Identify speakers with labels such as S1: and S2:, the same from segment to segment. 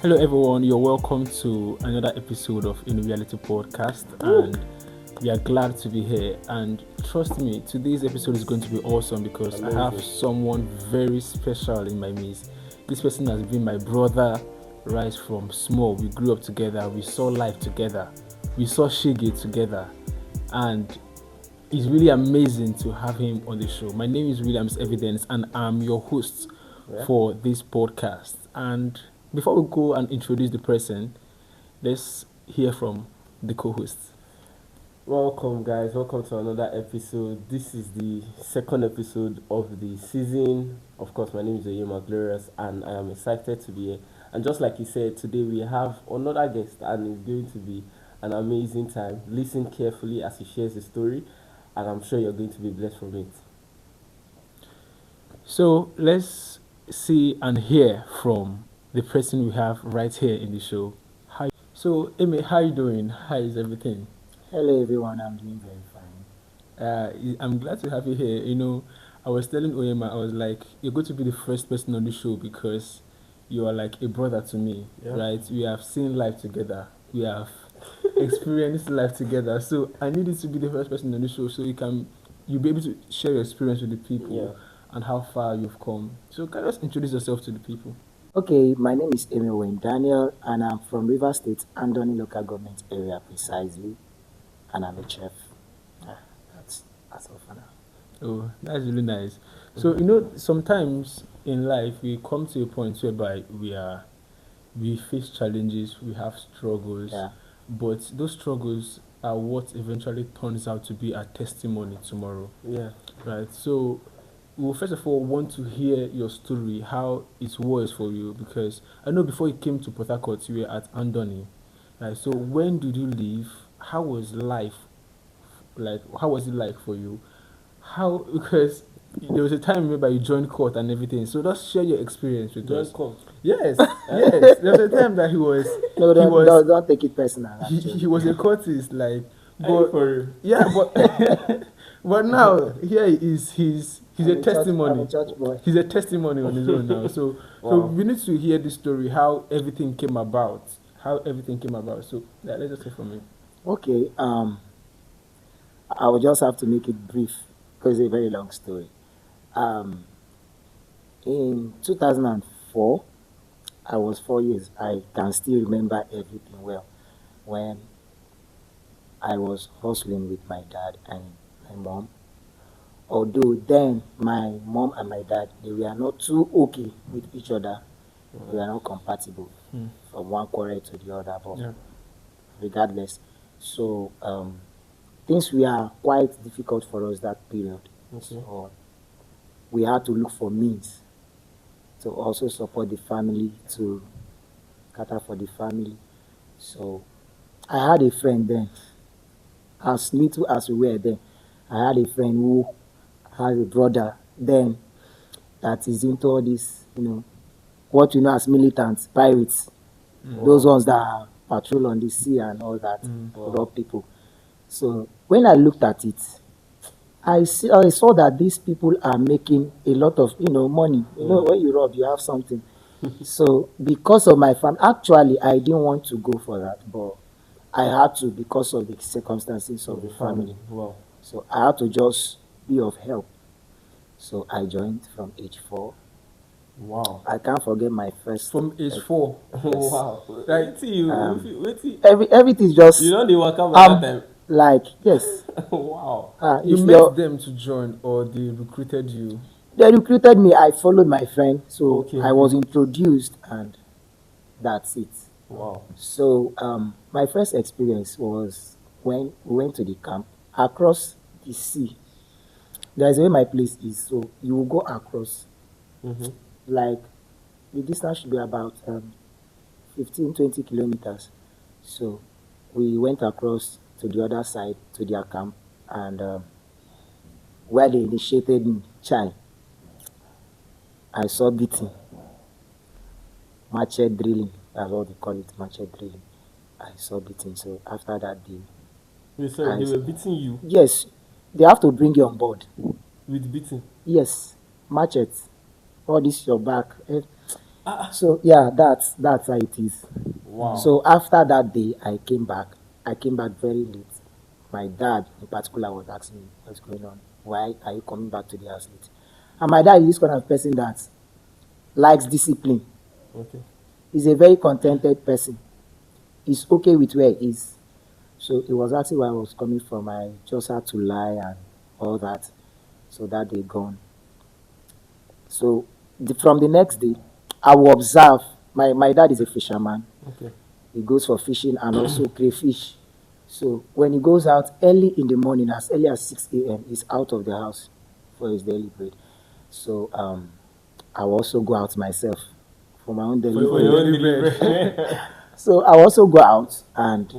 S1: Hello, everyone. You're welcome to another episode of InReality podcast, and we are glad to be here. And trust me, today's episode is going to be awesome because I have someone very special in my midst. This person has been my brother right from small. We grew up together. We saw life together. We saw Shige together, and it's really amazing to have him on the show. My name is Williams Evidence, and I'm your host for this podcast. And before we go and introduce the person, let's hear from the co-host.
S2: Welcome, guys. Welcome to another episode. This is the second episode of the season. Of course, my name is Oyema Glorious, and I am excited to be here. And just like he said, today we have another guest, and it's going to be an amazing time. Listen carefully as he shares his story, and I'm sure you're going to be blessed from it.
S1: So let's see and hear from the person we have right here in the show. So, Amy, how you doing? How is everything?
S3: Hello everyone, I'm doing very fine.
S1: I'm glad to have you here. I was telling Oyema, I was like, you're going to be the first person on the show because you are like a brother to me, right? We have seen life together. We have experienced life together. So I needed to be the first person on the show so you'll be able to share your experience with the people and how far you've come. So can you just introduce yourself to the people?
S3: Okay, my name is Owen Daniel, and I'm from River State, Andoni local government area precisely, and I'm a chef. That's all for now.
S1: Oh, that's really nice. So sometimes in life we come to a point whereby we face challenges, we have struggles, but those struggles are what eventually turns out to be a testimony tomorrow. Right. So we'll first of all want to hear your story, how it was for you, because I know before you came to Port Harcourt, you were at Andoni. Right. So when did you leave? How was life? How was it like for you? Because there was a time whereby you joined court and everything. So just share your experience with us.
S2: Court?
S1: Yes, yes. There was a time that he was.
S3: No, don't take it personal.
S1: He was a courtist, but now here he is. He's a testimony.
S3: I'm a church boy.
S1: He's a testimony on his own now. So we need to hear this story, how everything came about. So let's just hear from you.
S3: Okay. I will just have to make it brief because it's a very long story. In 2004, I was 4 years. I can still remember everything well. When I was hustling with my dad and my mom. Although then my mom and my dad, they were not too okay with each other. They were not compatible from one quarrel to the other. But regardless, so things were quite difficult for us that period. So we had to look for means to also support the family, to cater for the family. So I had a friend then, as little as we were then. I had a friend who had a brother then that is into all this, what you know as militants, pirates, those ones that patrol on the sea and all that, rob people. So when I looked at it, I saw that these people are making a lot of money. When you rob, you have something. So because of my family, actually I didn't want to go for that, but I had to because of the circumstances of the family.
S2: Wow.
S3: So I had to just be of help. So I joined from age 4.
S2: Wow.
S3: I can't forget my first.
S1: From age 4.
S2: Wow.
S3: Everything is just.
S2: You know they work out by that time.
S3: Like, yes.
S2: Wow.
S1: You met them to join, or they recruited you?
S3: They recruited me. I followed my friend, so I was introduced, and that's it.
S2: Wow.
S3: So my first experience was when we went to the camp across the sea. There's where my place is, so you will go across. Like the distance should be about 15-20 kilometers. So we went across to the other side to their camp, and where they initiated me, I saw beating, machete drilling. That's what they call it, machete drilling. I saw beating. So after that day,
S2: they were beating you?
S3: Yes, they have to bring you on board.
S2: With beating?
S3: Yes, machete. All this your back. So yeah, that's how it is.
S2: Wow.
S3: So after that day, I came back. I came back very late. My dad, in particular, was asking me what's going on. Why are you coming back to the house late? And my dad is this kind of person that likes discipline.
S2: Okay.
S3: He's a very contented person. He's okay with where he is. So he was asking where I was coming from. I just had to lie and all that. So that day gone. So from the next day, I will observe. My dad is a fisherman.
S2: Okay.
S3: He goes for fishing and also crayfish. So when he goes out early in the morning, as early as 6 a.m., he's out of the house for his daily bread. So I will also go out myself for my own daily
S1: For
S3: bread.
S1: your daily bread.
S3: So I also go out and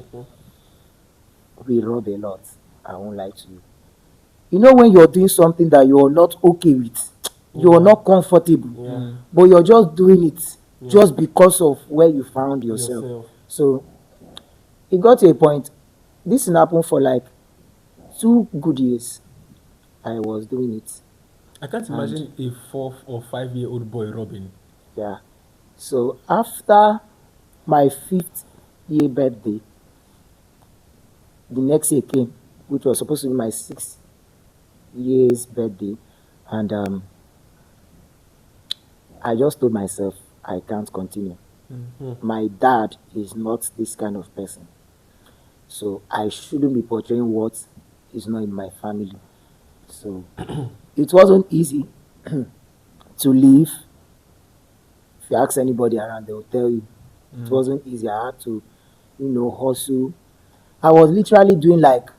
S3: we rob a lot. I won't lie to you. You know when you're doing something that you're not okay with, you're not comfortable, but you're just doing it just because of where you found yourself. So it got to a point. This happened for like 2 good years. I was doing it.
S1: I can't imagine a 4 or 5 year old boy robbing.
S3: Yeah. So after my 5th year birthday, the next year came, which was supposed to be my 6 years birthday, and I just told myself I can't continue. My dad is not this kind of person, so I shouldn't be portraying what is not in my family. So it wasn't easy to leave. If you ask anybody around, they will tell you it wasn't easy. I had to, hustle. I was literally doing like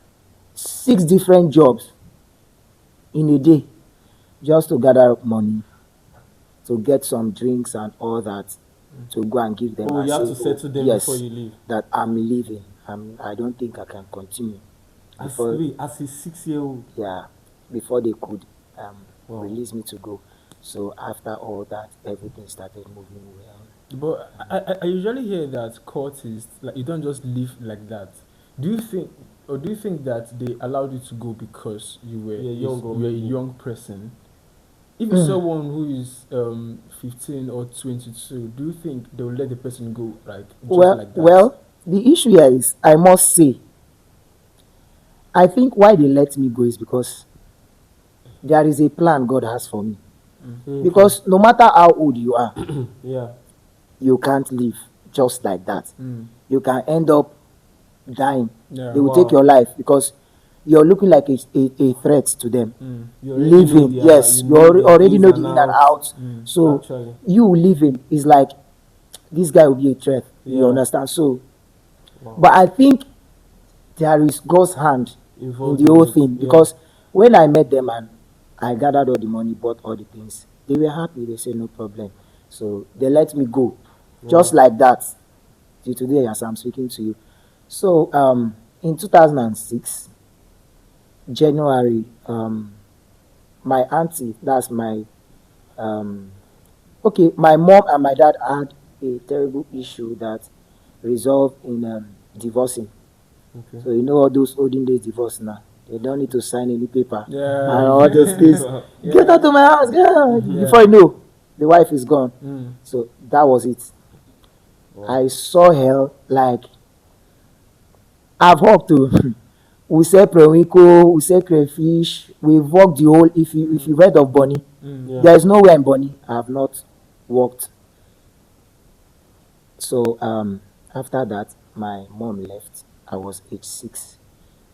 S3: 6 different jobs in a day just to gather up money, to get some drinks and all that, to go and give them.
S2: Oh,
S3: and
S2: you have
S3: say,
S2: to settle them
S3: yes,
S2: before you leave.
S3: that I'm leaving. I don't think I can continue.
S2: As
S3: Before,
S2: as a 6-year-old.
S3: yeah, before they could
S2: Wow.
S3: release me to go. So after all that, everything started moving well.
S1: But I usually hear that cultists, like, you don't just live like that. Do you think that they allowed you to go because you were
S2: Young or
S1: you were a
S2: maybe.
S1: young person? If you saw one who is 15 or 22, do you think they will let the person go, like, just like that?
S3: Well, the issue here is, I must say, I think why they let me go is because there is a plan God has for me. Because no matter how old you are,
S2: Yeah.
S3: you can't live just like that. You can end up dying.
S1: Yeah.
S3: They will take your life because you're looking like a threat to them.
S2: You already know
S3: Living,
S2: their-
S3: yes,
S2: you
S3: you
S2: know their
S3: already
S2: ins
S3: know
S2: and
S3: the in and
S2: outs.
S3: out. So
S2: Actually.
S3: you living is like, this guy will be a threat. You
S2: Yeah.
S3: understand? So,
S2: Wow.
S3: but I think there is God's hand in
S2: Involved
S3: the whole
S2: in it,
S3: thing,
S2: yeah.
S3: because when I met them and I gathered all the money, bought all the things, they were happy. They said no problem. So they let me go, just like that, till today as I'm speaking to you. So in 2006, January, my auntie, that's my okay, my mom and my dad had a terrible issue that resolved in divorcing.
S2: Okay.
S3: So you know all those olden days divorce now. They don't need to sign any paper
S1: Yeah.
S3: and all those things.
S1: Yeah.
S3: Get out of my house, get out. Before you know, the wife is gone. So that was it. I saw hell like I've walked to. We sell periwinkle, we sell crayfish, we've walked the whole. If you read of Bonny,
S2: Yeah.
S3: there is nowhere in Bonny I have not walked. So after that, my mom left. I was age 6.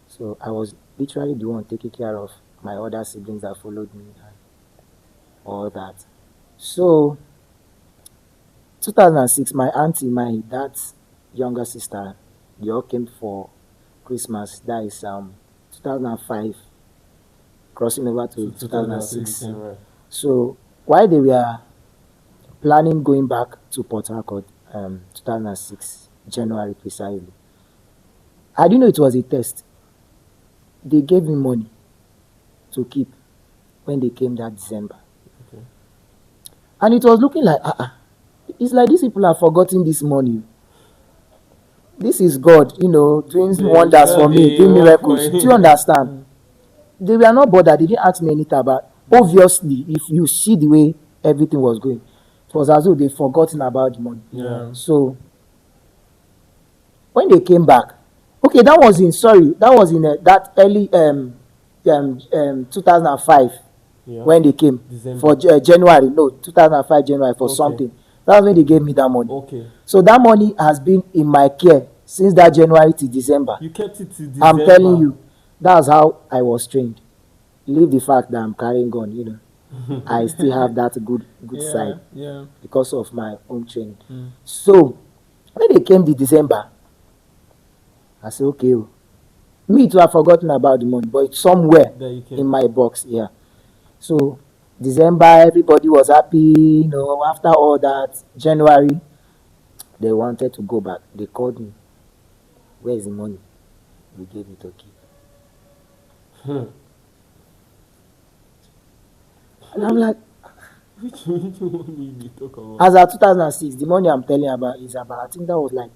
S3: So I was literally the one taking care of my other siblings that followed me and all that. So 2006, my auntie, my dad's younger sister, they all came for Christmas. That is 2005, crossing over to 2006.
S2: Right.
S3: So while they were planning going back to Port Harcourt, 2006, January precisely, I didn't know it was a test. They gave me money to keep when they came that December.
S2: Okay.
S3: And it was looking like, it's like these people have forgotten this money. This is God, doing wonders for me, doing miracles. Do you understand? They were not bothered. They didn't ask me anything about. Obviously, if you see the way everything was going, It was as though they've forgotten about the money.
S1: Yeah.
S3: So when they came back, okay, that was in that early 2005
S2: Yeah.
S3: when they came
S2: December.
S3: for January. No, 2005 January for
S2: Okay.
S3: something. That's when they gave me that money.
S2: Okay.
S3: So that money has been in my care since that January to December.
S2: You kept it till December.
S3: I'm telling you, that's how I was trained. Leave the fact that I'm carrying gun, I still have that good
S1: Yeah.
S3: side
S1: Yeah.
S3: because of my own training. So when they came to December, I said, okay, me too, I've forgotten about the money, but it's somewhere
S2: There you
S3: in
S2: can.
S3: my box. Yeah. So December, everybody was happy. After all that, January, they wanted to go back. They called me. Where is the money? We gave it to keep. And I'm like,
S2: Which money we talk about?
S3: as of 2006, the money I'm telling you about is about, I think that was like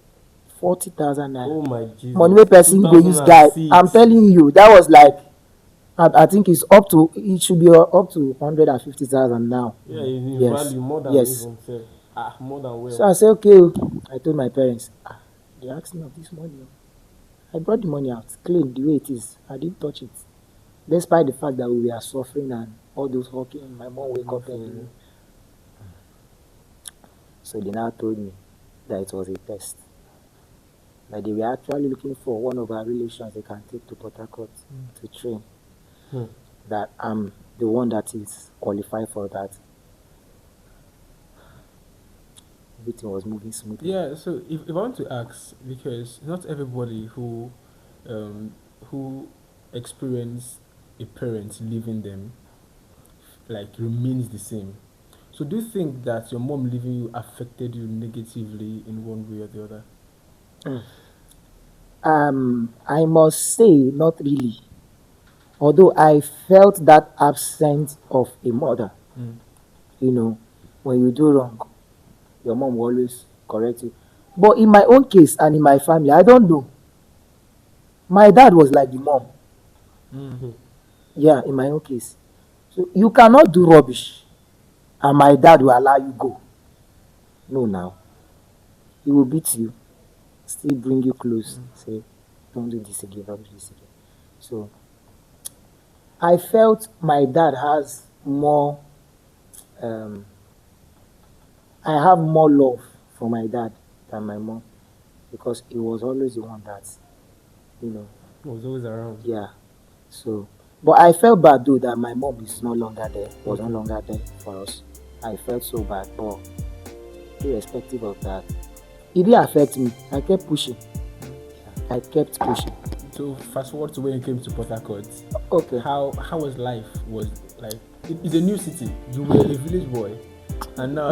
S3: 40,000 naira.
S2: Oh my Jesus.
S3: Money where person go use guy.
S2: 2006.
S3: I'm telling you, that was like, I think it should be up to 150,000 now.
S2: Yeah, in
S3: Yes.
S2: value more than
S3: Yes.
S2: even self. More than well.
S3: So I said, okay. I told my parents, they asked me of this money. I brought the money out, clean the way it is. I didn't touch it. Despite the fact that we were suffering and all those working, my mom wake up early. So they now told me that it was a test. That they were actually looking for one of our relations they can take to Port Harcourt to train. That I'm the one that is qualified for that. Everything was moving smoothly.
S1: Yeah, so if I want to ask, because not everybody who experience a parent leaving them like remains the same. So do you think that your mom leaving you affected you negatively in one way or the other?
S3: I must say, not really. Although I felt that absence of a mother. When you do wrong, your mom will always correct you. But in my own case and in my family, I don't know. My dad was like the mom. Yeah, in my own case. So you cannot do rubbish and my dad will allow you go. No, now. He will beat you, still bring you close, say, don't do this again, don't do this again. So I felt my dad has more, I have more love for my dad than my mom because he was always the one that,
S2: Was always around.
S3: yeah. So, but I felt bad though that my mom is no longer there, was no longer there for us. I felt so bad, but irrespective of that, it didn't affect me. I kept pushing. I kept pushing.
S1: So fast forward to when you came to Port Harcourt.
S3: Okay.
S1: How was life? Was like it's a new city. You were a village boy, and now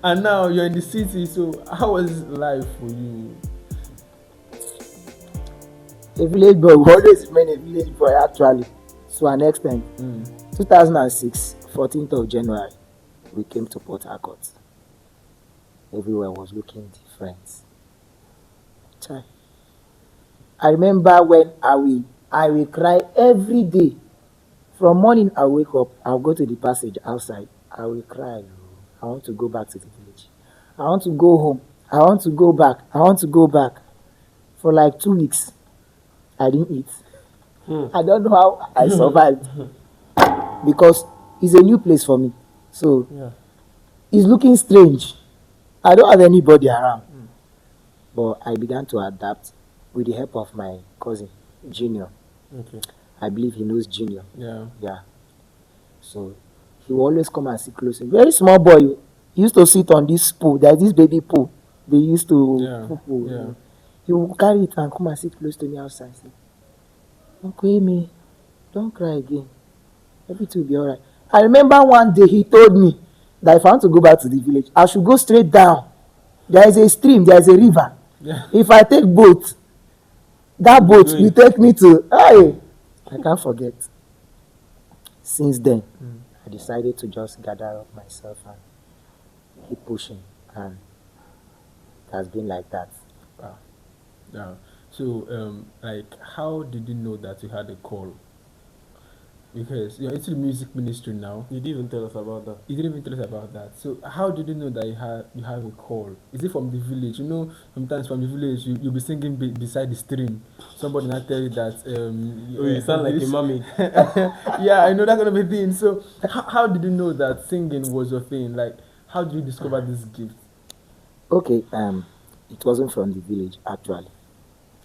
S1: and now you're in the city. So how was life for you?
S3: A village boy will always remain a village boy actually, to an extent. 2006, 14th of January, we came to Port Harcourt. Everywhere was looking different. Chai. I remember when I will cry every day. From morning I wake up, I'll go to the passage outside. I will cry. I want to go back to the village. I want to go home. I want to go back. I want to go back. For like 2 weeks, I didn't eat. I don't know how I survived. Because it's a new place for me. So it's looking strange. I don't have anybody around. But I began to adapt with the help of my cousin, Junior.
S1: Okay.
S3: I believe he knows Junior.
S1: Yeah.
S3: Yeah. So he will always come and sit close. Very small boy. He used to sit on this pool. There's this baby pool. They used to poo.
S1: Yeah.
S3: He will carry it and come and sit close to me outside. Say, Uncle Amy, don't cry again. Everything will be alright. I remember one day he told me that if I want to go back to the village, I should go straight down. There is a stream, there is a river.
S1: Yeah.
S3: If I take boat, that boat will take me to. I can't forget. Since then, I decided to just gather up myself and keep pushing, and it has been like that.
S1: Wow. Yeah. So, like, how did you know that you had a call? Because you're into the music ministry now.
S2: You didn't even tell us about that.
S1: You didn't even tell us about that. So how did you know that you have a call? Is it from the village? You know, sometimes from the village you'll be singing beside the stream. Somebody not tell you that
S2: You sound like a mommy.
S1: yeah, I know that kind of a thing. So how did you know that singing was your thing? Like how did you discover this gift?
S3: Okay, it wasn't from the village actually.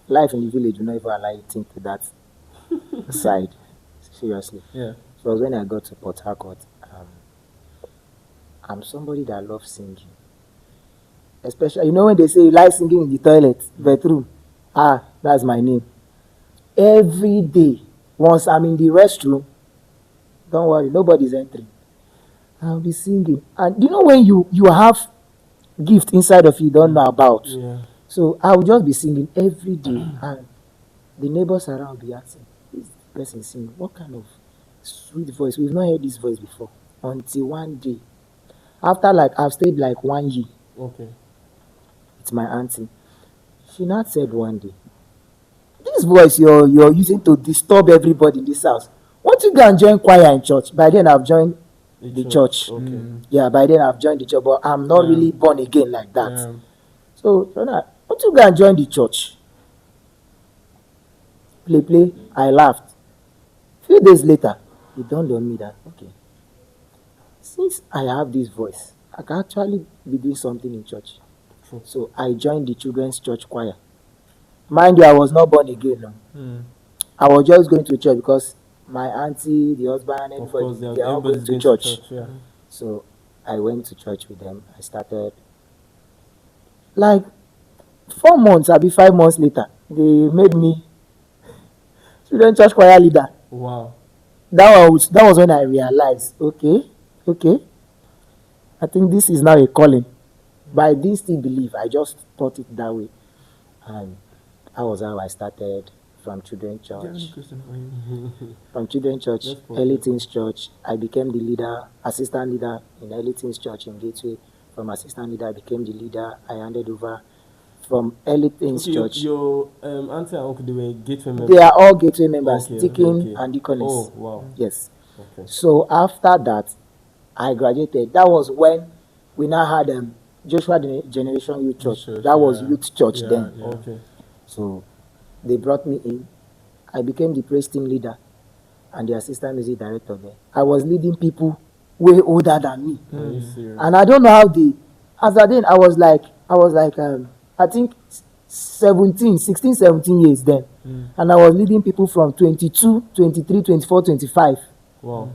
S3: Life in the village will never allow you to think to that side. Seriously.
S1: Yeah.
S3: So it was when I got to Port Harcourt. I'm somebody that loves singing. Especially, you know, when they say you like singing in the toilet, bedroom. That's my name. Every day, once I'm in the restroom, don't worry, nobody's entering. I'll be singing. And you know when you have gift inside of you don't know about.
S2: Yeah.
S3: So I will just be singing every day, and the neighbors around will be asking, "This person singing? What kind of sweet voice? We've not heard this voice before." Until one day, after like I've stayed like 1 year,
S2: Okay.
S3: it's my auntie. She not said one day, "This voice you're using to disturb everybody in this house. Won't you go and join choir in church?" By then I've joined the church.
S2: Okay.
S3: Yeah, by then I've joined the church, but I'm not
S1: Yeah.
S3: really born again like that.
S1: Yeah.
S3: So, Shona, won't you go and join the church? Play. I laughed. Few days later, it dawned on me that, okay, since I have this voice, I can actually be doing something in church.
S2: True.
S3: So I joined the children's church choir. Mind you, I was not born again. No.
S1: Mm.
S3: I was just going to church because my auntie, the husband,
S2: Of course,
S3: everybody, they are all going
S2: everybody's
S3: to
S2: going
S3: church.
S2: Yeah.
S3: So I went to church with them. I started like 4 months, I'll be 5 months later. They made me student church choir leader.
S2: Wow.
S3: That was when I realized, okay, I think this is now a calling. But I didn't still believe. I just thought it that way, and that was how I started from children's
S1: Do you have any
S3: church.
S1: question for him?
S3: From children's church,
S2: Yes, please.
S3: early teens church, I became the leader, assistant leader in early teens church in Gateway. From assistant leader, I became the leader. I handed over from early teens
S2: Okay,
S3: church.
S2: your auntie and uncle, they were gateway members.
S3: They are all Gateway members,
S2: Okay,
S3: deacon and deaconess.
S2: Oh, wow.
S3: Yes.
S2: Okay.
S3: So after that, I graduated. That was when we now had Joshua Generation Youth Church.
S1: Church,
S3: That was
S1: yeah.
S3: youth church
S1: Yeah,
S3: then.
S1: yeah.
S2: Okay.
S3: So they brought me in. I became the praise team leader and the assistant music director there. I was leading people way older than me.
S2: Are you serious?
S3: And I don't know how they, as at then I was like I think 16, 17 years then. And I was leading people from 22, 23, 24, 25.
S2: Wow.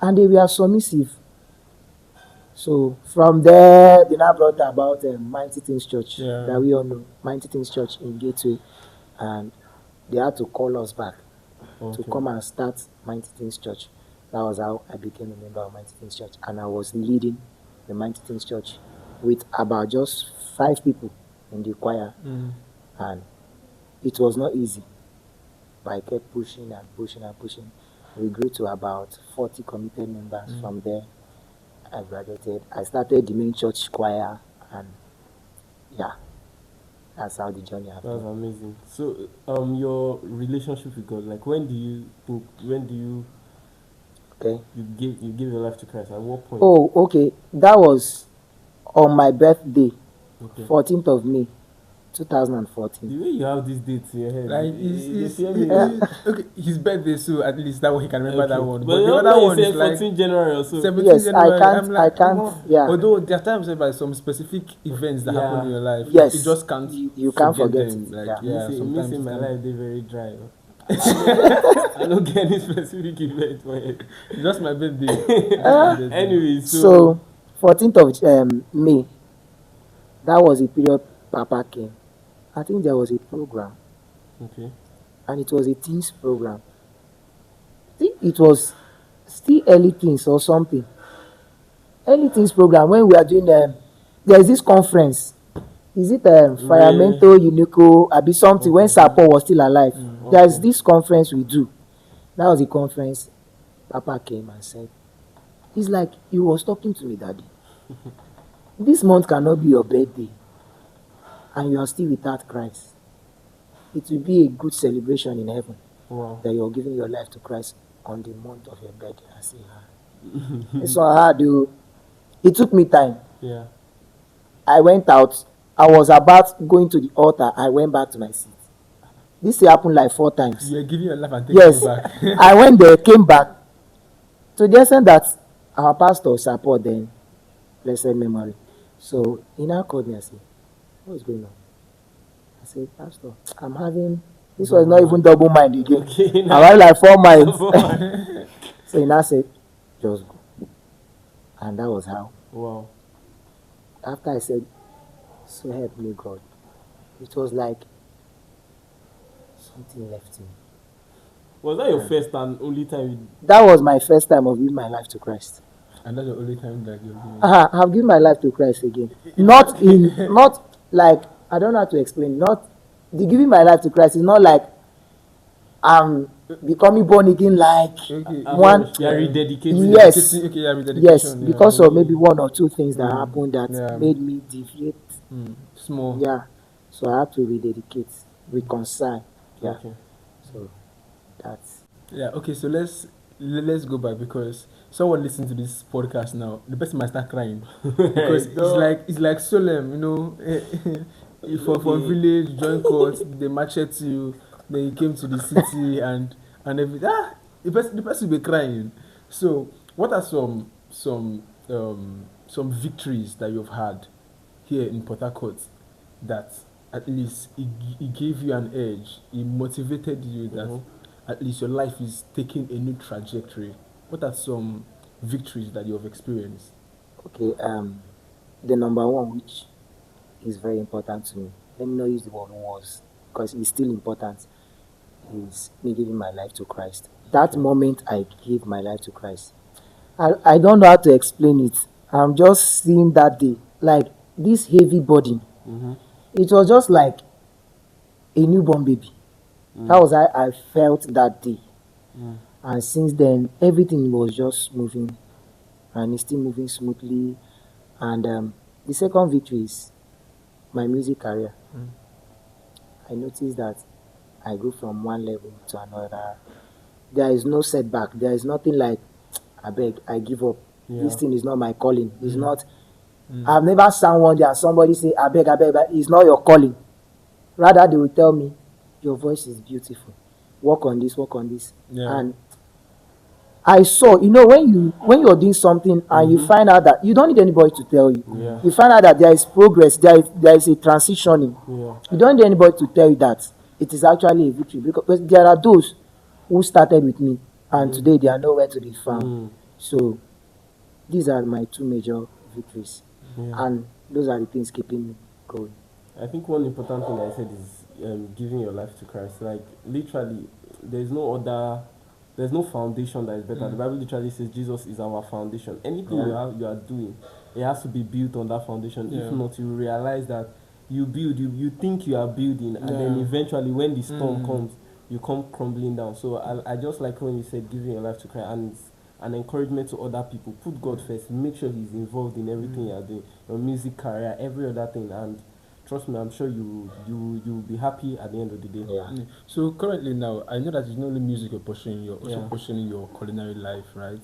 S3: And they were submissive. So from there, they now brought about Mighty Things Church
S1: Yeah.
S3: that we all know, Mighty Things Church in Gateway, and they had to call us back
S2: Okay.
S3: to come and start Mighty Things Church. That was how I became a member of Mighty Things Church, and I was leading the Mighty Things Church with about just 5 people in the choir, and it was not easy, but I kept pushing and pushing and pushing. We grew to about 40 committed members. From there, I graduated. I started the main church choir, and yeah, that's how the journey
S2: That's
S3: happened.
S2: amazing. So, your relationship with God, like, when do you
S3: Okay.
S2: you give your life to Christ? At what point?
S3: Oh, okay. That was on my birthday,
S2: Okay.
S3: 14th of May, 2014.
S2: The way you have these dates in your head,
S1: Like
S2: they fear me.
S1: okay, his birthday, so at least that one he can remember that one.
S2: But
S1: the
S2: you
S1: other
S2: know,
S1: one
S2: you
S1: is
S2: say
S1: like
S2: 14 January or so.
S1: 17
S3: Yes,
S1: January.
S3: I
S1: I'm like,
S3: can't,
S1: oh.
S3: yeah.
S1: Although there are times whereby some specific events that happen in
S2: Yeah.
S1: your life,
S3: Yes,
S1: you just can't.
S3: you can't forget
S1: them.
S3: it,
S1: Like,
S3: yeah.
S1: yeah,
S2: Me
S1: sometimes
S2: say
S1: it
S2: my
S1: can-
S2: life they very dry. I don't get any specific event for it.
S1: Just my birthday. Just my birthday.
S2: Anyway,
S3: So, 14th of May, that was the period Papa came. I think there was a program,
S2: okay.
S3: and it was a teens program. I think it was still early teens or something. Early teens program when we are doing there's this conference. Is it Firamento Unico? Abi something when Sapo was still alive. There's this conference we do. That was the conference. Papa came and said, "It's like he was talking to me, Daddy. This month cannot be your birthday, and you are still without Christ. It will be a good celebration in heaven
S2: Wow.
S3: that you are giving your life to Christ on the month of your birthday. I say, this one hard, dude. It took me time.
S2: Yeah.
S3: I went out. I was about going to the altar. I went back to my seat. This happened like 4 times.
S1: You are giving your life and taking
S3: Yes,
S1: it back.
S3: I went there, came back. To the extent that our pastor support then, blessed memory. So he now called me and said, "What's going on?" I said, "Pastor, I'm having." This was not even double mind again.
S2: Okay,
S3: I'm having like 4 minds. So he now said, "Just go," and that was how.
S2: Wow.
S3: After I said, "So help me God," it was like something left me.
S2: Was that your first and only time you...
S3: That was my first time of giving my life to Christ.
S1: And that's the only time that you're giving.
S3: I've given my life to Christ again. Not like, I don't know how to explain. Not the giving my life to Christ is not like I'm becoming born again. Like one,
S2: you are rededicating.
S3: yes,
S1: Okay, yeah, with
S3: yes,
S1: dedication,
S3: because of maybe 1 or 2 things that happened that
S1: Yeah.
S3: made me deviate.
S1: Small.
S3: Yeah, so I have to rededicate, reconcile. Yeah,
S2: Okay.
S3: so that's
S1: Yeah, okay, so let's go back, because someone listening to this podcast now, the person might start crying because it's like solemn, you know. From village, join court, they machete you, then you came to the city and everything. The person will be crying. So, what are some victories that you've had here in Port Harcourt that at least it gave you an edge, it motivated you that at least your life is taking a new trajectory? What are some victories that you have experienced?
S3: okay. The number one, which is very important to me. Let me not use the word was, because it's still important, is me giving my life to Christ. That moment I gave my life to Christ, I don't know how to explain it. I'm just seeing that day, like this heavy burden. It was just like a newborn baby. That was how I felt that day. And since then, everything was just moving, and it's still moving smoothly. And the second victory is my music career. I noticed that I go from one level to another. There is no setback. There is nothing like, I beg, I give up. This thing is not my calling. It's not. I've never sang one day and somebody say, I beg, but it's not your calling. Rather, they will tell me, your voice is beautiful. Work on this, work on this.
S1: Yeah.
S3: And I saw, when you're doing something and you find out that you don't need anybody to tell you.
S2: Yeah.
S3: You find out that there is progress, there is a transitioning.
S2: Yeah.
S3: You don't need anybody to tell you that it is actually a victory, because there are those who started with me and today they are nowhere to be found. So these are my 2 major victories, and those are the things keeping me going.
S2: I think one important thing I said is giving your life to Christ. Like, literally, there's no foundation that is better. The Bible literally says Jesus is our foundation. Anything you are doing, it has to be built on that foundation. If not, you realize that you build, you think you are building, and then eventually when the storm comes, you come crumbling down. So I just like when you said giving your life to Christ, and it's an encouragement to other people. Put God first. Make sure He's involved in everything you are doing, your music career, every other thing, and trust me, I'm sure you'll be happy at the end of the day.
S3: Yeah.
S1: So currently now, I know that it's not only music you're pursuing, you're also pursuing your culinary life, right?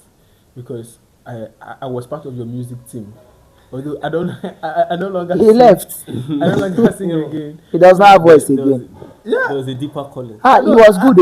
S1: Because I was part of your music team. Although I no longer
S3: He
S1: sing.
S3: left.
S1: I no longer sing again.
S3: He does not have voice
S2: There was,
S3: again.
S2: there was a deeper calling.
S3: He was good.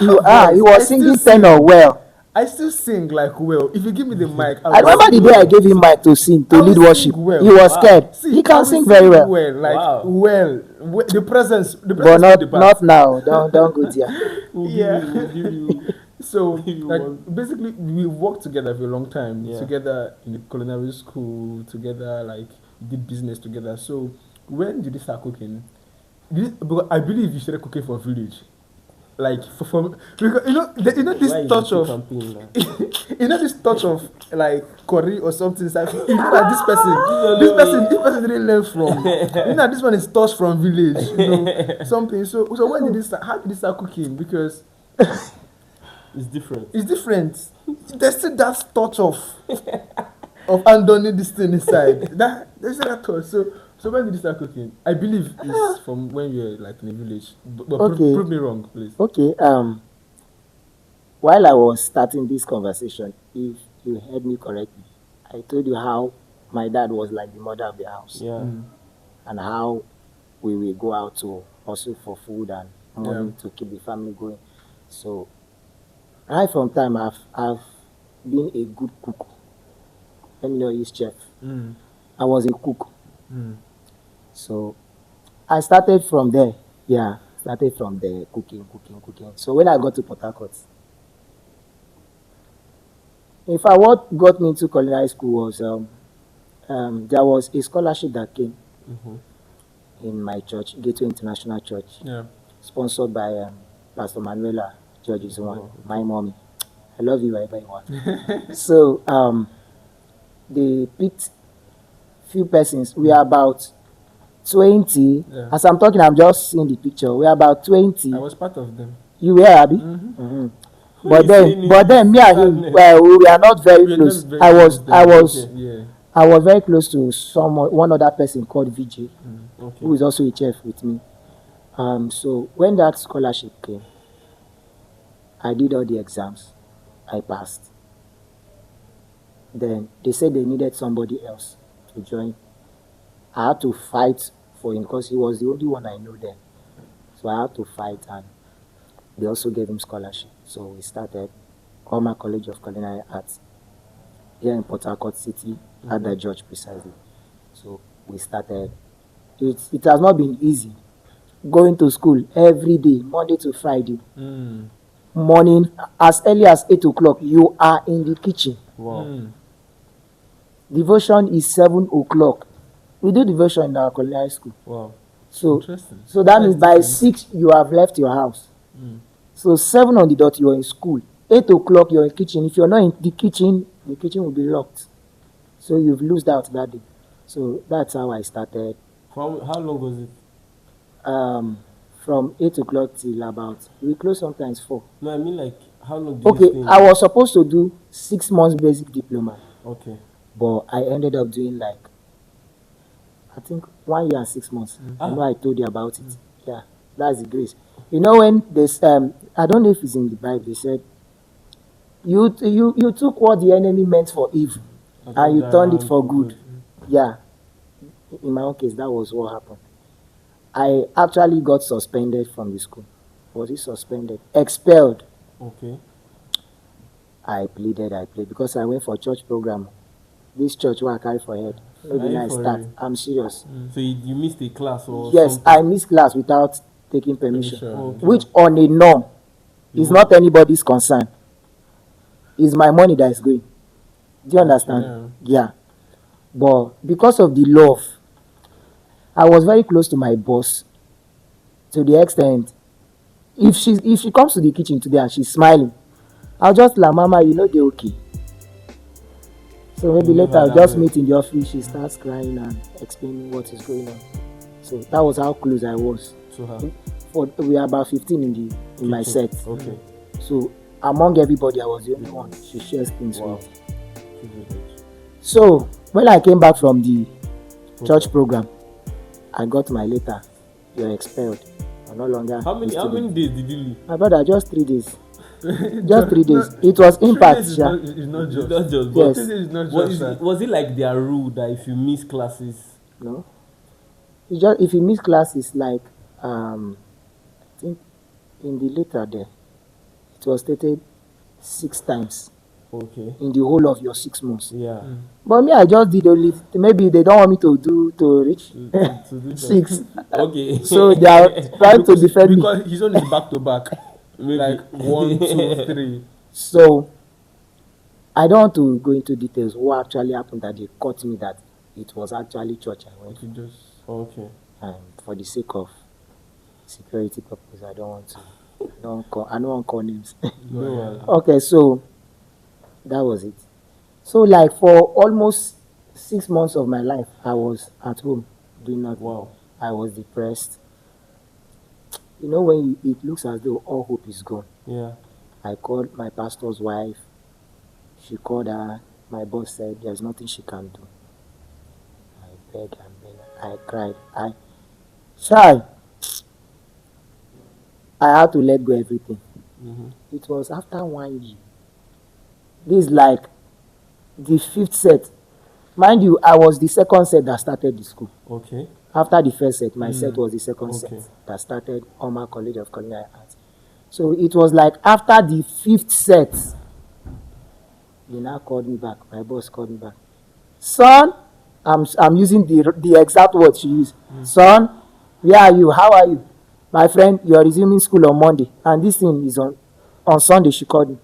S3: He
S1: I
S3: was
S1: still
S3: singing
S1: sing.
S3: tenor well.
S1: I still sing like well. If you give me the mic,
S3: I remember the day I gave him mic to sing, to
S1: I will
S3: lead
S1: sing
S3: worship.
S1: well.
S3: He was
S2: Wow.
S3: scared.
S1: See,
S3: He
S1: I
S3: can
S1: will
S3: sing very well.
S1: Like
S2: Wow.
S1: the presence. The
S3: But
S1: presence. the
S3: not now. Don't go there.
S1: Yeah.
S2: You-
S1: So,
S2: You
S1: like,
S2: want-
S1: basically, we worked together for a long time,
S2: Yeah.
S1: together in the culinary school, together, like, did business together. So, when did you start cooking? Because I believe you started cooking for village. Like, because, this
S2: Why is
S1: touch
S2: the
S1: of,
S2: campaign now?
S1: this touch of, like, curry or something, it's like, you know that this person didn't learn from, this one is touched from village, something. So when did this start? How did you start cooking? Because
S2: It's different.
S1: it's different. There's still that touch of undoing this thing inside. There's that touch. So when did you start cooking? I believe it's from when you were like in a village. But
S3: Okay.
S1: prove me wrong, please.
S3: Okay. while I was starting this conversation, if you heard me correctly, I told you how my dad was like the mother of the house.
S2: Yeah.
S3: And how we will go out to hustle for food and money to keep the family going. So right from time I've been a good cook. Let me know his chef. I was a cook. So I started from there. Yeah, started from there, cooking. So when I got to Port Harcourt, in fact, what got me into culinary school was there was a scholarship that came in my church, Gateway International Church, sponsored by Pastor Manuela George's one, my mommy. I love you wherever you are. So they picked few persons. We are about 20. As I'm talking, I'm just seeing the picture. We are about 20.
S1: I was part of them.
S3: You were, Abby? But then, me and him, well, we are not very close. I was very close to one other person called VJ, who is also a chef with me. So when that scholarship came, I did all the exams. I passed. Then they said they needed somebody else to join. I had to fight for him because he was the only one I know then. So I had to fight, and they also gave him scholarship. So we started Alma College of Culinary Arts here in Port Harcourt City, at the George precisely. So we started. It has not been easy going to school every day, Monday to Friday. Morning, as early as 8 o'clock, you are in the kitchen.
S2: Wow.
S3: Devotion is 7 o'clock. We do devotion in our culinary school.
S2: Wow.
S3: So that means by 6 you have left your house. So 7 on the dot you are in school. 8 o'clock you're in the kitchen. If you're not in the kitchen will be locked. So you've lost out that day. So that's how I started.
S2: How long was it?
S3: From 8 o'clock till about, we close sometimes 4.
S2: No, I mean like how long did you stay?
S3: I was supposed to do 6 months basic diploma.
S2: Okay.
S3: But I ended up doing like, I think 1 year and 6 months. I know I told you about it. Yeah, that's the grace. You know when this, I don't know if it's in the Bible, they said, you took what the enemy meant for evil and you turned it for good. Yeah. In my own case, that was what happened. I actually got suspended from the school. Was it suspended? Expelled.
S2: Okay.
S3: I pleaded because I went for church program. This church where I carry for head. Maybe I start. I'm serious.
S2: So you missed a class or
S3: yes,
S2: something?
S3: I missed class without taking permission.
S2: Okay.
S3: Which on a norm is not anybody's concern. It's my money that is going. Do you understand? Yeah. But because of the love, I was very close to my boss to the extent if she comes to the kitchen today and she's smiling, I'll just like, Mama, you know they're okay. So maybe later I'll just meet in the office, she starts crying and explaining what is going on. So that was how close I was.
S2: To her?
S3: We are about 15 in my set.
S2: Okay.
S3: So among everybody, I was the only one she shares things with.
S2: Privilege.
S3: So when I came back from the church program, I got my letter. You're expelled. I'm no longer.
S2: How many days did you leave?
S3: My brother, just 3 days. Just 3 days. It was impact.
S1: It's not just.
S3: Yes.
S1: 3 days is not just.
S2: Was it like their rule that if you miss classes?
S3: No. It's just if you miss classes, like I think in the letter there, it was stated 6 times.
S2: Okay.
S3: In the whole of your 6 months.
S2: Yeah.
S3: But me, I just did only. Maybe they don't want me to reach
S2: to do
S3: 6.
S2: Okay.
S3: So they are trying to defend me.
S1: Because he's only back to back. Like 1, 2, 3.
S3: So I don't want to go into details what actually happened that they caught me that it was actually church I went.
S2: Okay.
S3: And for the sake of security purpose, I don't want to. I don't want to call names.
S2: No.
S3: Okay, so that was it. So like for almost 6 months of my life, I was at home doing nothing.
S2: Wow.
S3: I was depressed. You know when it looks as though all hope is gone.
S2: Yeah.
S3: I called my pastor's wife. She called her. My boss said there's nothing she can do. I begged and begged. I cried. I had to let go everything. It was after 1 year. This is like the 5th set. Mind you, I was the 2nd set that started the school.
S2: Okay.
S3: After the 1st set, my set was the 2nd set that started Oma College of Culinary Arts. So it was like after the 5th set, they now called me back. My boss called me back. Son, I'm using the exact words she used. Son, where are you? How are you? My friend, you are resuming school on Monday, and this thing is on Sunday. She called me.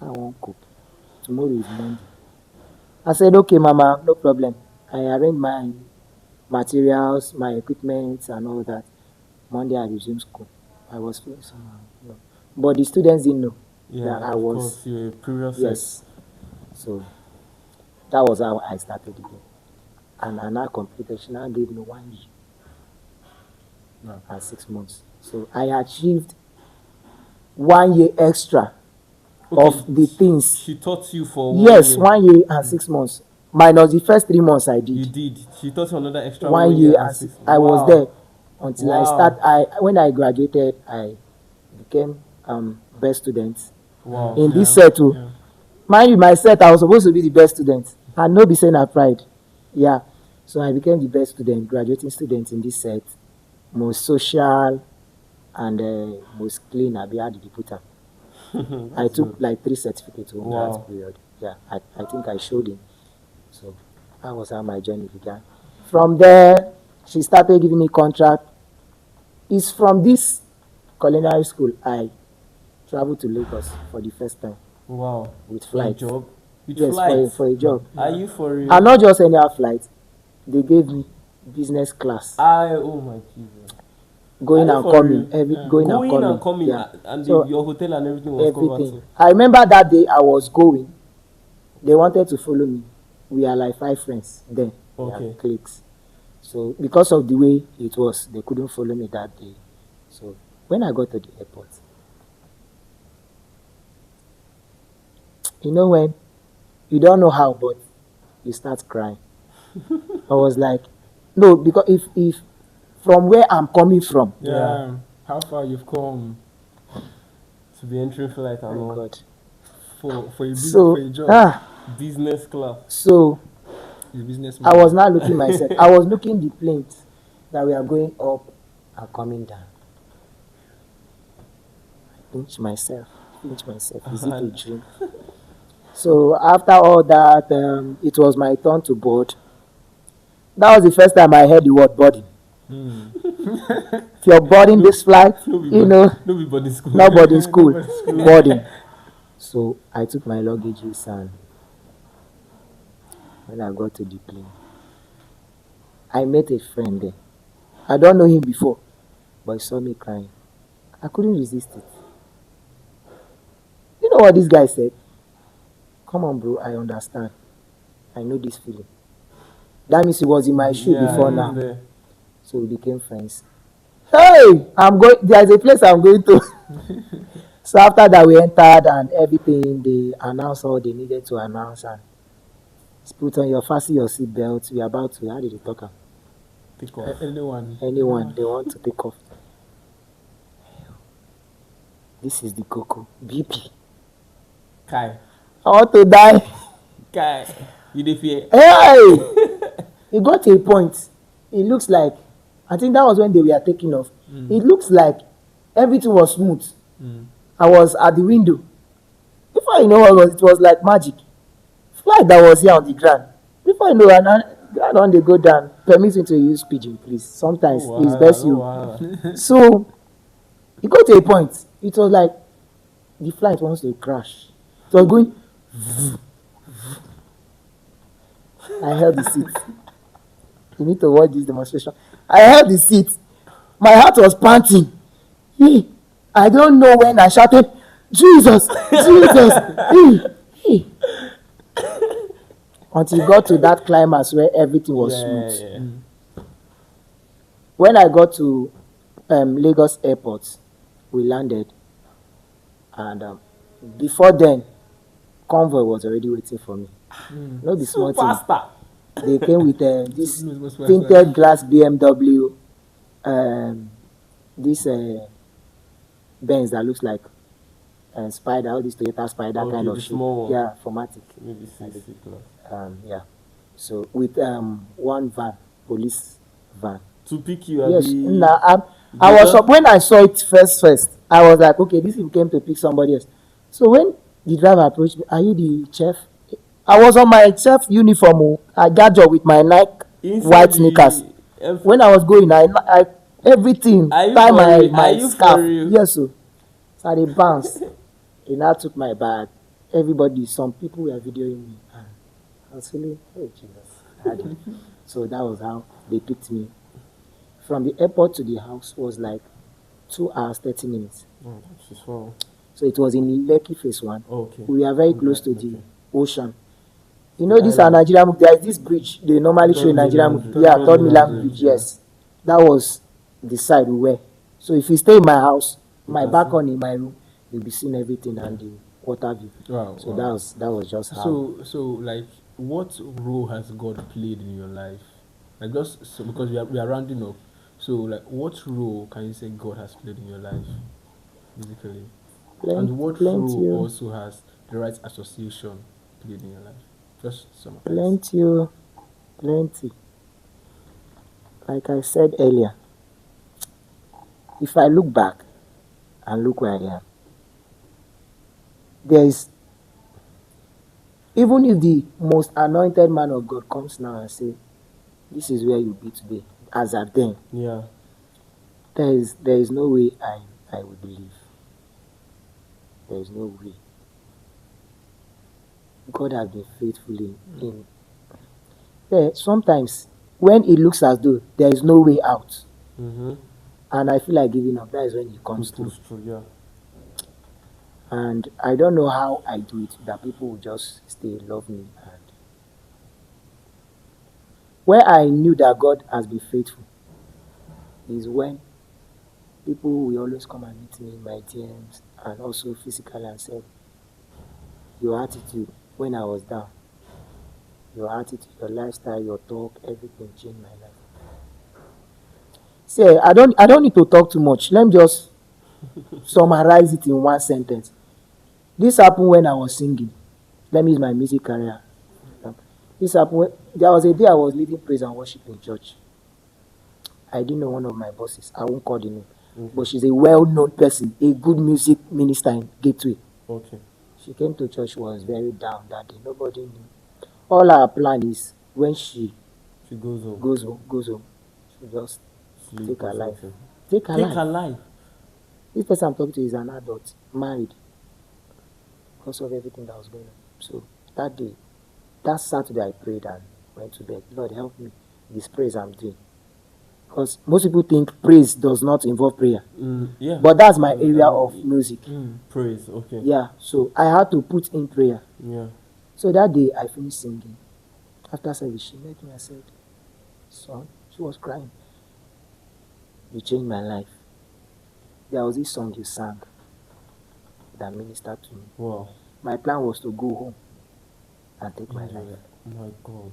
S3: I won't cook. Tomorrow is Monday. I said, okay, Mama, no problem. I arranged my materials, my equipment, and all that. Monday, I resumed school. I was feeling somehow. You know. But the students didn't know that I was.
S2: Of course, you're a previous
S3: yes. So that was how I started again. And I now completed. She now gave me 1 year and 6 months. So I achieved 1 year extra of the things.
S2: She taught you for 1
S3: yes,
S2: year.
S3: 1 year and 6 months. Minus the first 3 months I did.
S2: You did. She taught you another extra
S3: 1 year and 6 months. I was there until when I graduated, I became best student in this set too. Yeah. Mind you, my set, I was supposed to be the best student. And no be saying I pride. Yeah. So I became the best student, graduating student in this set. Most social and most clean. I be had the putter. I took like 3 certificates over that period. Yeah, I think I showed him. So that was how my journey began. From there, she started giving me contract. It's from this culinary school I traveled to Lagos for the first time.
S2: Wow.
S3: With flight.
S2: Job? With
S3: yes,
S2: flight?
S3: For a job.
S2: Are you for real?
S3: And not just any flight. They gave me business class.
S2: Oh my Jesus.
S3: Going and coming. Going and coming.
S2: Yeah. And so, your hotel and everything was covered.
S3: I remember that day I was going. They wanted to follow me. We are like 5 friends then. Okay. Cliques. So because of the way it was, they couldn't follow me that day. So when I got to the airport, you know when you don't know how, but you start crying. I was like, no, because if from where I'm coming from,
S1: how far you've come
S2: to be entering flight and all.
S3: God.
S1: For a job,
S2: business class.
S3: So
S1: businessman.
S3: I was not looking myself. I was looking the planes that we are going up and coming down. I pinch myself. Is it a dream? So after all that, it was my turn to board. That was the first time I heard the word boarding. If you're boarding this flight,
S2: nobody boarding school.
S3: Not boarding school, boarding. So I took my luggages and when I got to the plane, I met a friend there. I don't know him before, but he saw me crying. I couldn't resist it. You know what this guy said? Come on, bro, I understand. I know this feeling. That means he was in my shoe before now. There. So we became friends. Hey, there's a place I'm going to. So after that, we entered and everything, they announced all they needed to announce. And put on fasten your seatbelt. We're about to, how did they talk?
S1: Take off. Anyone,
S3: they want to take off. This is the cocoa. BP.
S2: Kai.
S3: I want to die.
S2: Kai. You dey fear?
S3: Hey! It got to a point. It looks like, I think that was when they were taking off. It looks like everything was smooth. I was at the window. Before you know what it was like magic. Flight that was here on the ground. Before you know, ground they go down. Permit me to use pigeon, please. Sometimes it's best you. So it got to a point. It was like the flight wants to crash. It was going. I held the seat. You need to watch this demonstration. I held the seat. My heart was panting. I don't know when I shouted, Jesus, Jesus. Until it got to that climax where everything was smooth. Yeah. When I got to Lagos Airport, we landed. And before then, convoy was already waiting for me. Not the small thing. They came with this tinted glass BMW, this Benz that looks like Spider, all this Toyota Spider
S2: Okay,
S3: kind of
S2: the
S3: shape.
S2: small one.
S3: Yeah, formatic.
S2: Maybe C class.
S3: Yeah. So with one van, police van.
S2: To pick you,
S3: Yes.
S2: Abi.
S3: Now I
S2: They
S3: was
S2: just
S3: when I saw it first, I was like, okay, this is came to pick somebody else. So when the driver approached me, are you the chef? I was on my chef uniform. Oh. I got job with my Nike
S2: inside
S3: white sneakers.
S2: the.
S3: When I was going, I everything
S2: Are you
S3: tie
S2: for real? Are
S3: my
S2: you for
S3: scarf.
S2: real?
S3: Yes, so I bounce. He now took my bag. Everybody, some people were videoing me. And I was feeling, hey Jesus. So that was how they picked me. From the airport to the house was like 2 hours, 30 minutes.
S2: Oh, that's well.
S3: So it was in Lekki phase 1.
S2: Okay.
S3: We are very close to
S2: Okay.
S3: the ocean. You know, this are
S2: Island.
S3: Nigerian movie. There is this bridge they normally show in Nigerian movie. Yeah, Third Milan Bridge. Yes. That was the side we were. So if you stay in my house, my balcony in my room, you'll be seeing everything and the water view.
S1: Wow.
S3: So
S1: wow.
S3: that was just how.
S1: So like, what role has God played in your life? Like, just so, because we are rounding up. So like, what role can you say God has played in your life, basically? And what role also has the right association played in your life? Just summarize.
S3: Plenty. Like I said earlier, if I look back and look where I am, there is, even if the most anointed man of God comes now and say, this is where you'll be today, as at then,
S2: Yeah.
S3: there is no way I would believe. There is no way. God has been faithful in there. Sometimes when it looks as though there is no way out, and I feel like giving up, that is when it comes through.
S2: Yeah.
S3: And I don't know how I do it, that people will just stay, love me. And where I knew that God has been faithful is when people will always come and meet me in my DMs and also physically and said, your attitude when I was down, your attitude, your lifestyle, your talk, everything changed my life. See, I don't need to talk too much. Let me just summarize it in one sentence. This happened when I was singing. Let me use my music career. This happened there was a day I was leading praise and worship in church. I didn't know one of my bosses. I won't call the name. But she's a well-known person, a good music minister in Gateway.
S2: Okay.
S3: She came to church, was very down that day. Nobody knew. All our plan is when she
S2: goes
S3: home, she just
S2: sleep
S3: take her life.
S2: Something.
S3: Take her
S2: life.
S3: This person I'm talking to is an adult, married, because of everything that was going on. So that Saturday I prayed and went to bed. Lord, help me. This praise I'm doing. Because most people think praise does not involve prayer.
S2: Yeah.
S3: But that's my area of music.
S2: Praise, okay.
S3: Yeah. So I had to put in prayer.
S2: Yeah.
S3: So that day I finished singing. After service, she met me and said, son, she was crying. You changed my life. There was this song you sang that ministered to me.
S2: Wow.
S3: My plan was to go home and take my life.
S2: My God.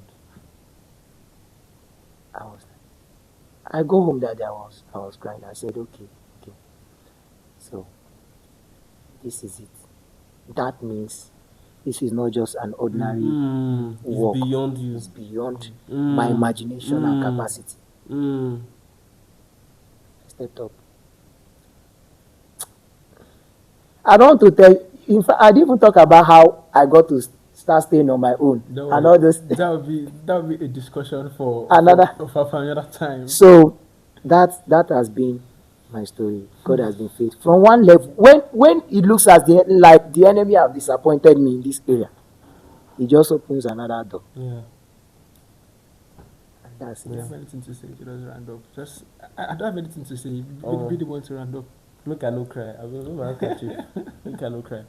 S3: I go home that day, I was crying. I said, okay. So this is it. That means this is not just an ordinary walk.
S2: It's beyond you.
S3: It's beyond my imagination and capacity. I stepped up. I don't want to tell you, in fact, I didn't even talk about how I got to start staying on my own.
S1: That would be a discussion for another time.
S3: So that has been my story. God has been faithful. From one level, when it looks as like the enemy have disappointed me in this area, he just opens another door.
S2: Yeah.
S3: And that's it.
S1: I don't have anything to say. Just round up. I don't have anything to say. You really want to round up.
S2: Make I no cry. I will not catch you. Make I no cry.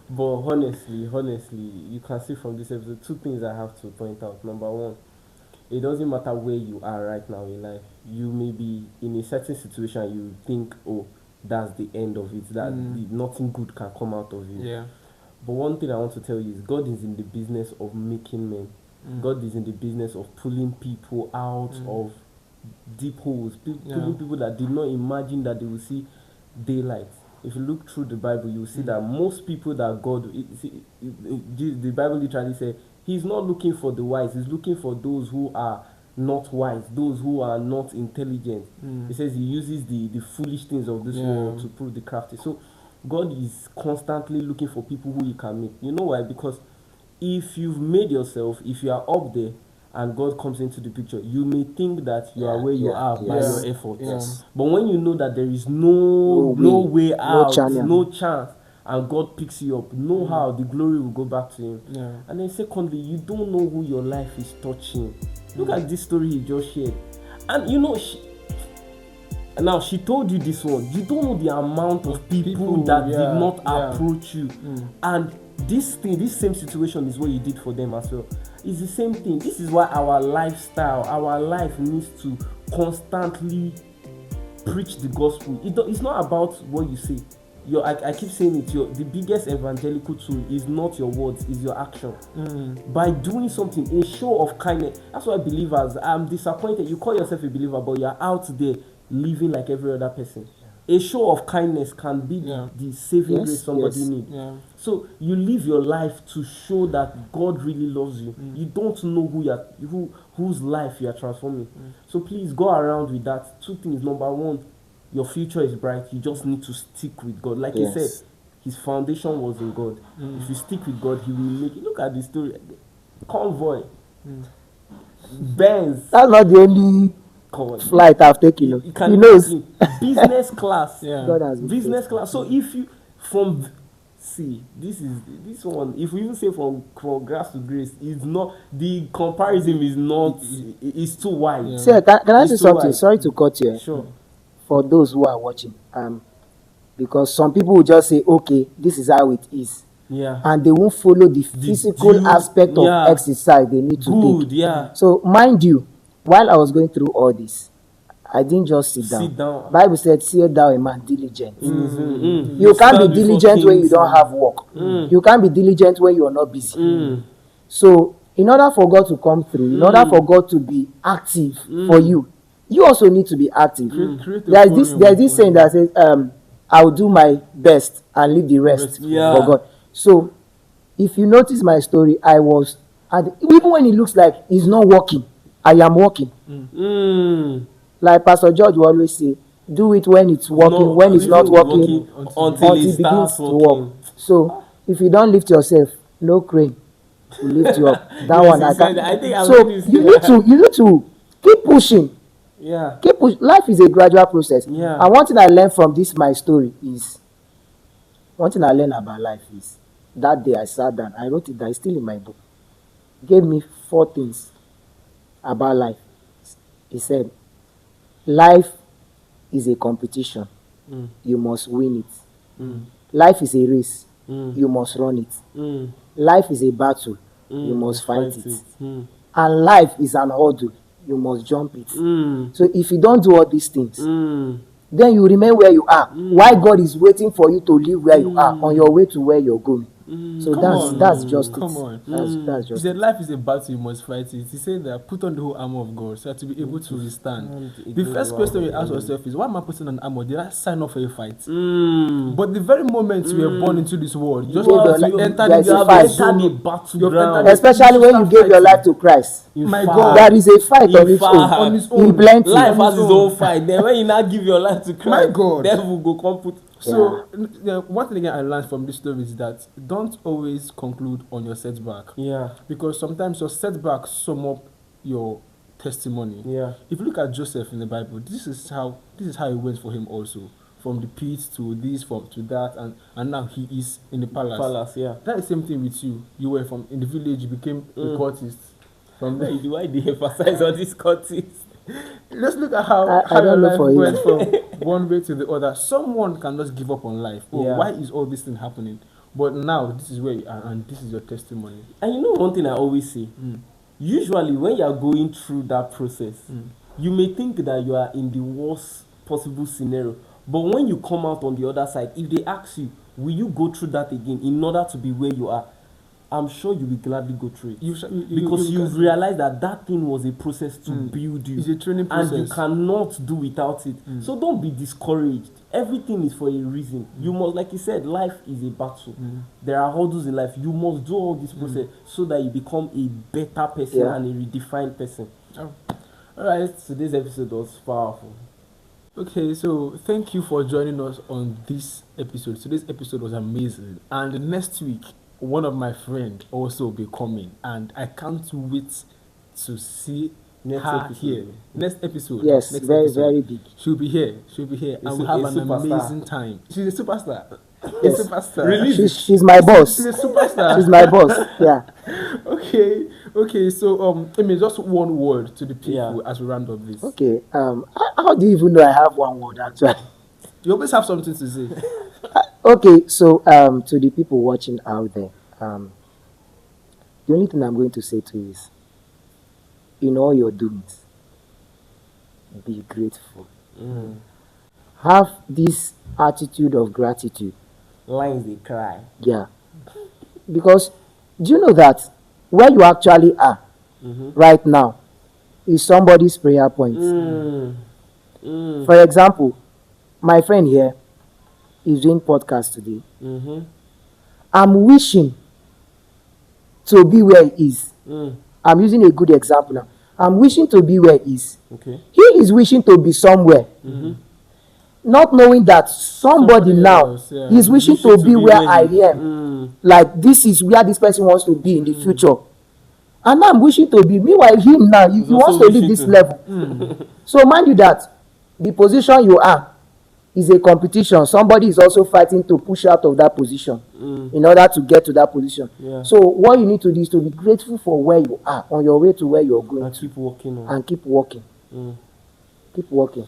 S2: But honestly, you can see from this episode 2 things I have to point out. Number 1, it doesn't matter where you are right now in life. You may be in a certain situation. You think, oh, that's the end of it. That nothing good can come out of it.
S1: Yeah.
S2: But one thing I want to tell you is God is in the business of making men. God is in the business of pulling people out of deep holes. People that did not imagine that they will see daylight. if you look through the Bible, you will see that most people that God, the Bible literally said, He's not looking for the wise, He's looking for those who are not wise, those who are not intelligent. He says He uses the foolish things of this world to prove the crafty. So God is constantly looking for people who He can make. You know why? Because if you've made yourself, if you are up there and God comes into the picture, you may think that you are where you are by your efforts.
S3: Yes.
S2: But when you know that there is no way out, no chance, and God picks you up, know how the glory will go back to Him.
S1: Yeah.
S2: And then secondly, you don't know who your life is touching. Look at this story he just shared. And you know, she told you this one. You don't know the amount of people that did not approach you. And this same situation is what you did for them as well. It's the same thing. This is why our lifestyle, our life needs to constantly preach the gospel. It's not about what you say. I keep saying it. The biggest evangelical tool is not your words, is your action. By doing something, a show of kindness. That's why believers. I'm disappointed. You call yourself a believer, but you're out there living like every other person. A show of kindness can be the saving grace somebody needs.
S1: Yeah.
S2: So you live your life to show that God really loves you. You don't know whose life you are transforming. So please go around with that. Two things. Number one, your future is bright. You just need to stick with God. Like he said, his foundation was in God. If you stick with God, He will make it. Look at the story. Convoy. Benz.
S3: That's not the only flight I've taken. He knows.
S2: Business class.
S3: God has
S2: Business class. So if you this one, if we even say from grass to grace, is not, the comparison is not, it's too wide.
S3: Sir, can I say something? Sorry to cut you.
S2: Sure.
S3: For those who are watching, because some people will just say, okay, this is how it is.
S2: Yeah.
S3: And they won't follow the physical aspect of exercise they need to take.
S2: Yeah.
S3: So mind you, while I was going through all this, I didn't just sit down. Bible said, see thou a man diligent. You can't be diligent when you don't have work. You can't be diligent when you are not busy. So in order for God to come through, in order for God to be active for you, you also need to be active. There's this saying that says, I'll do my best and leave the rest for God. So if you notice my story, I was, even when it looks like it's not working, I am working. Like Pastor George will always say, do it when it's working. When it's not working, until it begins to work. So if you don't lift yourself, no crane will lift you up. That one I can't. So you need to keep pushing.
S2: Yeah.
S3: Life is a gradual process. Yeah. And one thing I learned from this my story is, one thing I learned about life is, that day I sat down, I wrote it down, it's still in my book. Gave me 4 things about life. He said, life is a competition. You must win it. Life is a race. You must run it. Life is a battle. You must fight it. And life is an hurdle. You must jump it. So if you don't do all these things, then you remain where you are. Why God is waiting for you to live where you are on your way to where you're going. So that's just
S1: Come on.
S3: That's just
S1: he said life is a battle, you must fight it. He said that put on the whole armor of God so that to be able to withstand. The first question we ask ourselves is, why am I putting on armor? Did I sign up for a fight? But the very moment we are born into this world, just as you enter the battle,
S3: especially when you gave your life to Christ.
S1: My God,
S3: there is a fight on its own. In plenty.
S2: Life has its own fight. Then when you now give your life to Christ,
S1: my God,
S2: devil go come put.
S1: So one thing again I learned from this story is that don't always conclude on your setback. Yeah. Because sometimes your setbacks sum up your testimony. Yeah. If you look at Joseph in the Bible, this is how it went for him also. From the pit to this, to that, and now he is in the palace. That is the same thing with you. You were in the village, you became a cultist. From there,
S2: why do you emphasize on this cultist?
S1: Let's look at how your life went from one way to the other. Someone can just give up on life. Why is all this thing happening? But now this is where you are, and this is your testimony.
S2: And you know one thing I always say, usually when you are going through that process, you may think that you are in the worst possible scenario. But when you come out on the other side, if they ask you, will you go through that again in order to be where you are? I'm sure you will gladly go through it.
S1: Because
S2: you've realized that thing was a process to build you.
S1: It's a training process.
S2: And you cannot do without it. So don't be discouraged. Everything is for a reason. You must, like you said, life is a battle. There are hurdles in life. You must do all this process so that you become a better person and a redefined person.
S1: Oh.
S2: Alright, today's episode was powerful.
S1: Okay, so thank you for joining us on this episode. Today's episode was amazing. And next week, one of my friends also will be coming. And I can't wait to see her here. Next episode.
S3: Yes,
S1: next
S3: very,
S1: episode.
S3: very big.
S1: She'll be here. And we'll have an amazing time. She's a superstar.
S3: Yes.
S1: A superstar.
S2: Really?
S3: She's my boss.
S1: She's a superstar.
S3: She's my boss. Yeah.
S1: Okay. So, Amy, just one word to the people as we round up this.
S3: Okay. How do you even know I have one word actually?
S1: You always have something to say.
S3: Okay. So, to the people watching out there, the only thing I'm going to say to you is, in all your doings, be grateful. Have this attitude of gratitude.
S2: Lines they cry.
S3: Yeah. Because do you know that where you actually are right now is somebody's prayer point? For example, my friend here is doing podcast today. I'm wishing to be where he is. I'm using a good example now. I'm wishing to be where he is.
S2: Okay.
S3: He is wishing to be somewhere. Not knowing that somebody now
S1: else,
S3: is wishing to be where I am. Like this is where this person wants to be in the future. And I'm wishing to be. Meanwhile, him now, he wants to leave this level. So mind you that the position you are is a competition. Somebody is also fighting to push out of that position in order to get to that position. So what you need to do is to be grateful for where you are on your way to where you're going.
S2: And keep working on.
S3: And keep working. Keep working.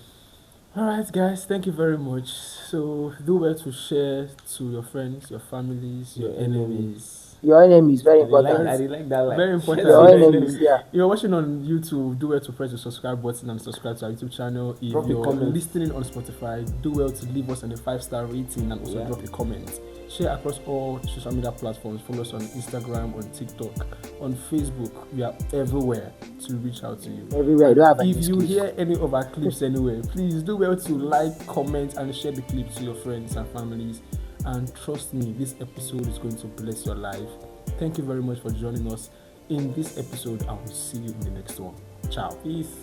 S1: Alright guys, thank you very much. So do well to share to your friends, your families, your enemies.
S3: Your enemy is very important.
S2: I like that line.
S1: Very important.
S3: Your enemies, yeah.
S1: If you're watching on YouTube, do well to press the subscribe button and subscribe to our YouTube channel. If
S2: Drop a
S1: you're
S2: comment.
S1: listening on Spotify, do well to leave us a 5-star rating and also drop a comment. Share across all social media platforms. Follow us on Instagram, on TikTok, on Facebook. We are everywhere to reach out to you.
S3: Everywhere. You don't have an
S1: If you
S3: excuse.
S1: hear any of our clips anywhere, please do well to like, comment, and share the clips to your friends and families. And trust me, this episode is going to bless your life. Thank you very much for joining us in this episode. I will see you in the next one. Ciao.
S2: Peace.